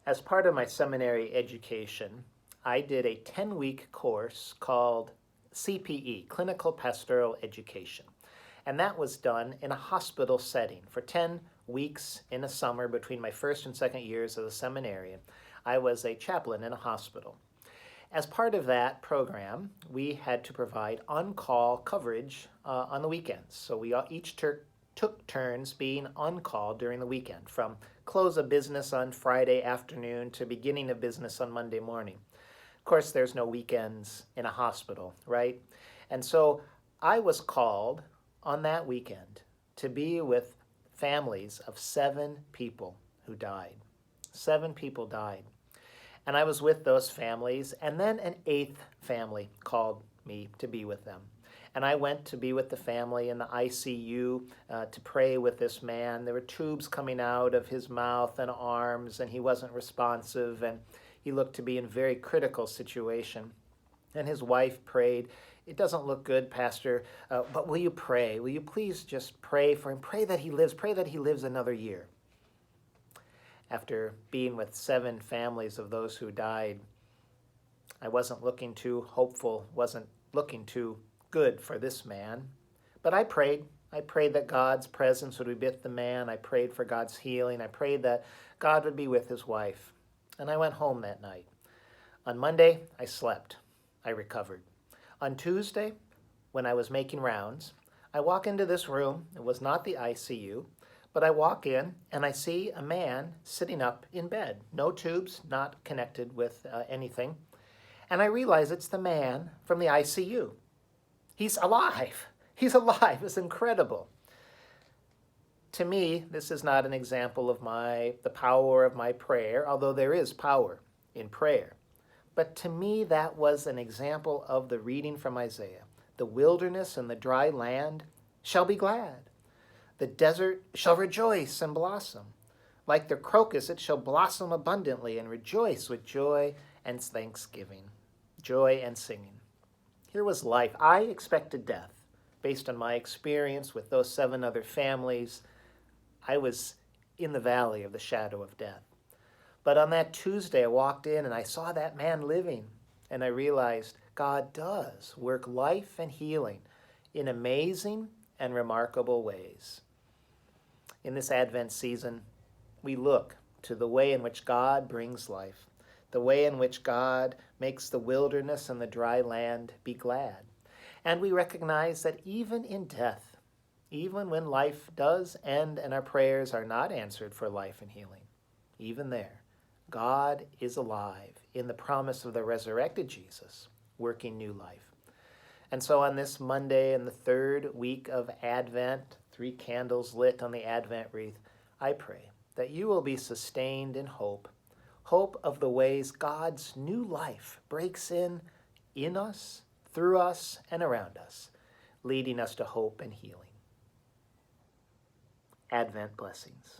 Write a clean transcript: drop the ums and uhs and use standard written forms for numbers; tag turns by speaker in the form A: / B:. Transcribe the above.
A: As part of my seminary education, I did a 10-week course called CPE, Clinical Pastoral Education. And that was done in a hospital setting for 10 weeks in a summer between my first and second years as a seminarian. I was a chaplain in a hospital. As part of that program, we had to provide on-call coverage on the weekends. So we each took turns being on call during the weekend, from close of business on Friday afternoon to beginning of business on Monday morning. Of course, there's no weekends in a hospital, right? And so I was called on that weekend to be with families of 7 people who died. 7 people died. And I was with those families, and then an 8th family called me to be with them. And I went to be with the family in the ICU to pray with this man. There were tubes coming out of his mouth and arms, and he wasn't responsive, and he looked to be in a very critical situation. And his wife prayed, "It doesn't look good, Pastor, but will you pray? Will you please just pray for him? Pray that he lives another year." After being with 7 families of those who died, I wasn't looking too hopeful, wasn't looking too good for this man. But I prayed. I prayed that God's presence would be with the man. I prayed for God's healing. I prayed that God would be with his wife. And I went home that night. On Monday, I slept. I recovered. On Tuesday, when I was making rounds, I walk into this room. It was not the ICU, but I walk in and I see a man sitting up in bed. No tubes, not connected with anything. And I realize it's the man from the ICU. He's alive. He's alive. It's incredible. To me, this is not an example of the power of my prayer, although there is power in prayer. But to me, that was an example of the reading from Isaiah. The wilderness and the dry land shall be glad. The desert shall rejoice and blossom. Like the crocus, it shall blossom abundantly and rejoice with joy and thanksgiving, joy and singing. Here was life. I expected death. Based on my experience with those 7 other families, I was in the valley of the shadow of death. But on that Tuesday, I walked in and I saw that man living, and I realized God does work life and healing in amazing and remarkable ways. In this Advent season, we look to the way in which God brings life, the way in which God makes the wilderness and the dry land be glad. And we recognize that even in death, even when life does end and our prayers are not answered for life and healing, even there, God is alive in the promise of the resurrected Jesus, working new life. And so on this Monday in the 3rd week of Advent, 3 candles lit on the Advent wreath, I pray that you will be sustained in hope of the ways God's new life breaks in us, through us, and around us, leading us to hope and healing. Advent blessings.